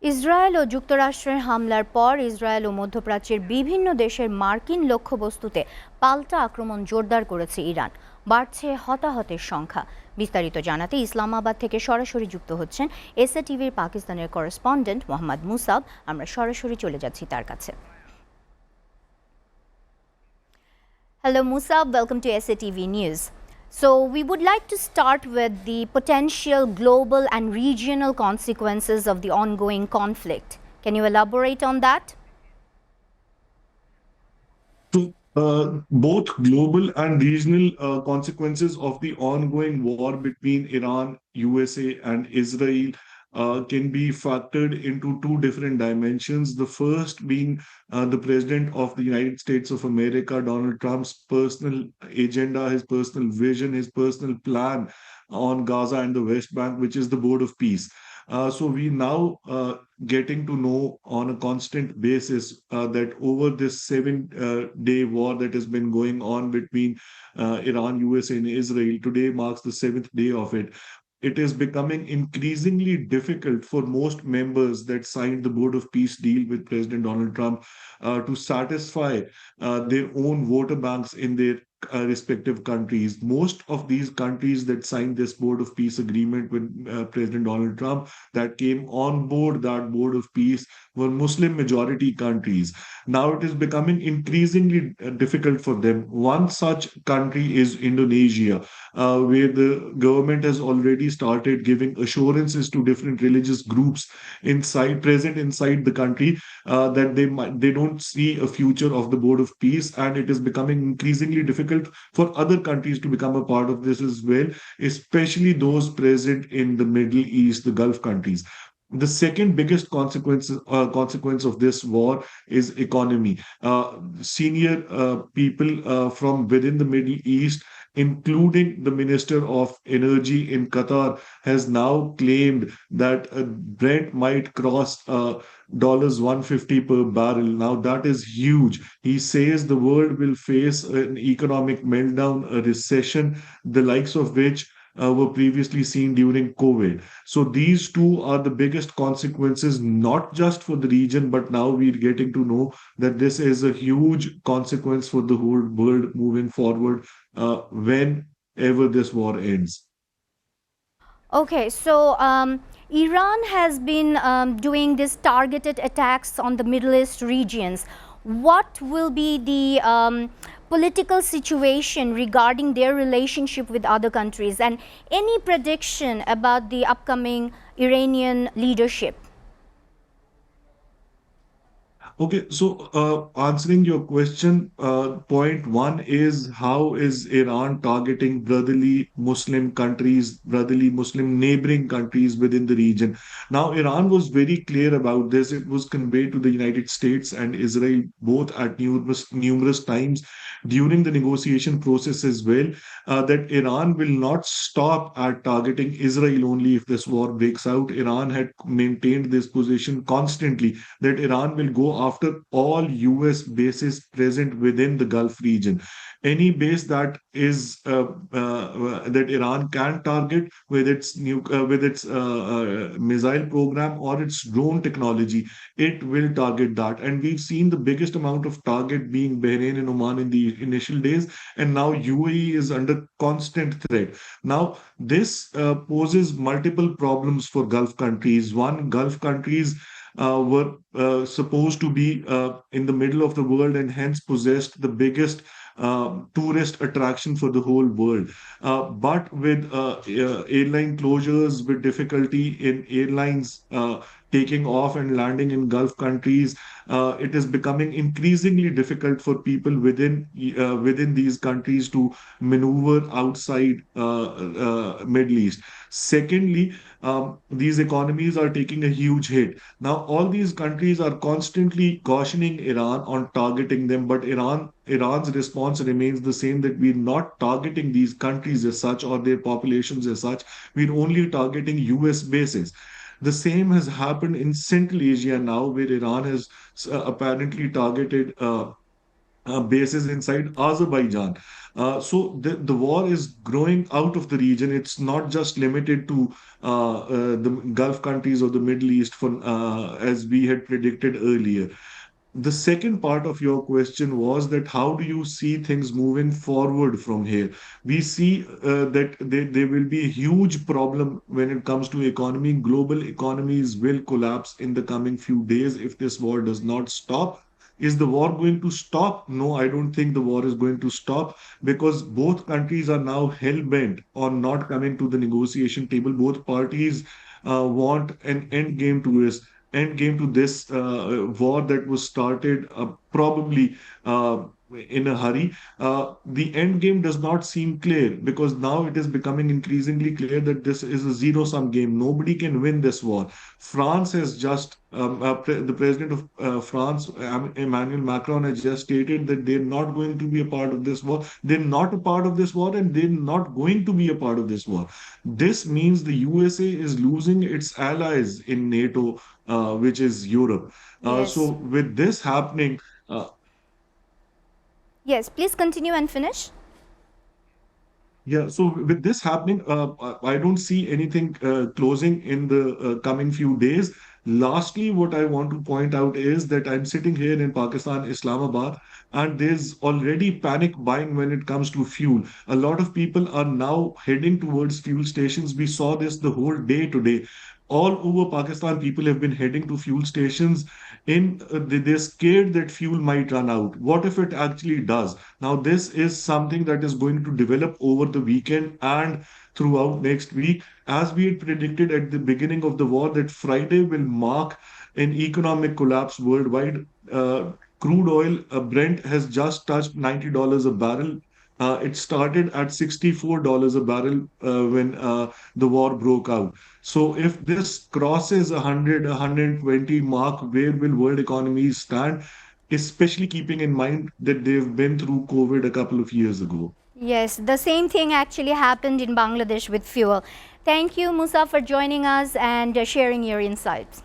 Israel ও যুক্তরাষ্ট্রের হামলার পর ইসরায়েল ও মধ্যপ্রাচ্যের বিভিন্ন দেশের মার্কিন লক্ষ্যবস্তুতে পাল্টা আক্রমণ জোরদার করেছে ইরান। বাড়ছে হতাহতের সংখ্যা। বিস্তারিত জানাতে ইসলামাবাদ থেকে সরাসরি যুক্ত হচ্ছেন এসএটিভির পাকিস্তানের করেসপন্ডেন্ট মোহাম্মদ মুসাব। আমরা সরাসরি চলে যাচ্ছি তার কাছে। Hello, Musab. Welcome to SATV News. So, we would like to start with the potential global and regional consequences of the ongoing conflict. Can you elaborate on that? Both global and regional consequences of the ongoing war between Iran, USA, and Israel can be factored into two different dimensions. The first being the President of the United States of America, Donald Trump's personal agenda, his personal vision, his personal plan on Gaza and the West Bank, which is the Board of Peace. So we now getting to know on a constant basis that over this 7 day war that has been going on between Iran, USA, and Israel, today marks the seventh day of it. It is becoming increasingly difficult for most members that signed the Board of Peace deal with President Donald Trump to satisfy their own voter banks in their respective countries. Most of these countries that signed this Board of Peace agreement with President Donald Trump that came on board that Board of Peace were Muslim majority countries. Now it is becoming increasingly difficult for them. One such country is Indonesia, where the government has already started giving assurances to different religious groups inside present inside the country that they don't see a future of the Board of Peace, and it is becoming increasingly difficult for other countries to become a part of this as well, especially those present in the Middle East, the Gulf countries. The second biggest consequence of this war is economy. Senior people from within the Middle East, including the Minister of Energy in Qatar, has now claimed that Brent might cross dollars 150 per barrel. Now that is huge. He says the world will face an economic meltdown, a recession, the likes of which were previously seen during COVID. So these two are the biggest consequences, not just for the region, but now we're getting to know that this is a huge consequence for the whole world moving forward whenever this war ends. Okay, so Iran has been doing these targeted attacks on the Middle East regions. What will be the political situation regarding their relationship with other countries, and any prediction about the upcoming Iranian leadership? Okay, so answering your question, point one is how is Iran targeting brotherly Muslim countries, brotherly Muslim neighboring countries within the region? Now, Iran was very clear about this. It was conveyed to the United States and Israel both at numerous times during the negotiation process as well, that Iran will not stop at targeting Israel only if this war breaks out. Iran had maintained this position constantly that Iran will go after all US bases present within the Gulf region. Any base that Iran can target with its missile program or its drone technology, it will target that. And we've seen the biggest amount of target being Bahrain and Oman in the initial days, and now UAE is under constant threat. Now, this poses multiple problems for Gulf countries. One, Gulf countries were supposed to be in the middle of the world and hence possessed the biggest tourist attraction for the whole world. But with airline closures, with difficulty in airlines taking off and landing in Gulf countries, it is becoming increasingly difficult for people within these countries to maneuver outside Middle East. Secondly, these economies are taking a huge hit. Now, all these countries are constantly cautioning Iran on targeting them, but Iran's response remains the same, that we're not targeting these countries as such or their populations as such. We're only targeting US bases. The same has happened in Central Asia now, where Iran has apparently targeted bases inside Azerbaijan. So the war is growing out of the region. It's not just limited to the Gulf countries or the Middle East, as we had predicted earlier. The second part of your question was that how do you see things moving forward from here? We see that there will be a huge problem when it comes to economy. Global economies will collapse in the coming few days if this war does not stop. Is the war going to stop? No, I don't think the war is going to stop, because both countries are now hell bent on not coming to the negotiation table. Both parties want an end game to this war that was started probably in a hurry. The end game does not seem clear, because now it is becoming increasingly clear that this is a zero-sum game. Nobody can win this war. France has just, the president of France, Emmanuel Macron, has just stated that they're not going to be a part of this war. They're not a part of this war, and they're not going to be a part of this war. This means the USA is losing its allies in NATO, which is Europe. So Yes. with this happening, Yes, please continue and finish. yeah, so with this happening, I don't see anything closing in the coming few days. Lastly, what I want to point out is that I'm sitting here in Pakistan, Islamabad, and there's already panic buying when it comes to fuel. A lot of people are now heading towards fuel stations. We saw this the whole day today. All over Pakistan, people have been heading to fuel stations. They're scared that fuel might run out. What if it actually does? Now, this is something that is going to develop over the weekend and throughout next week. As we had predicted at the beginning of the war, that Friday will mark an economic collapse worldwide. Crude oil, Brent, has just touched $90 a barrel. It started at $64 a barrel when the war broke out. So if this crosses 100, 120 mark, where will world economies stand? Especially keeping in mind that they've been through COVID a couple of years ago. Yes, the same thing actually happened in Bangladesh with fuel. Thank you, Musa, for joining us and sharing your insights.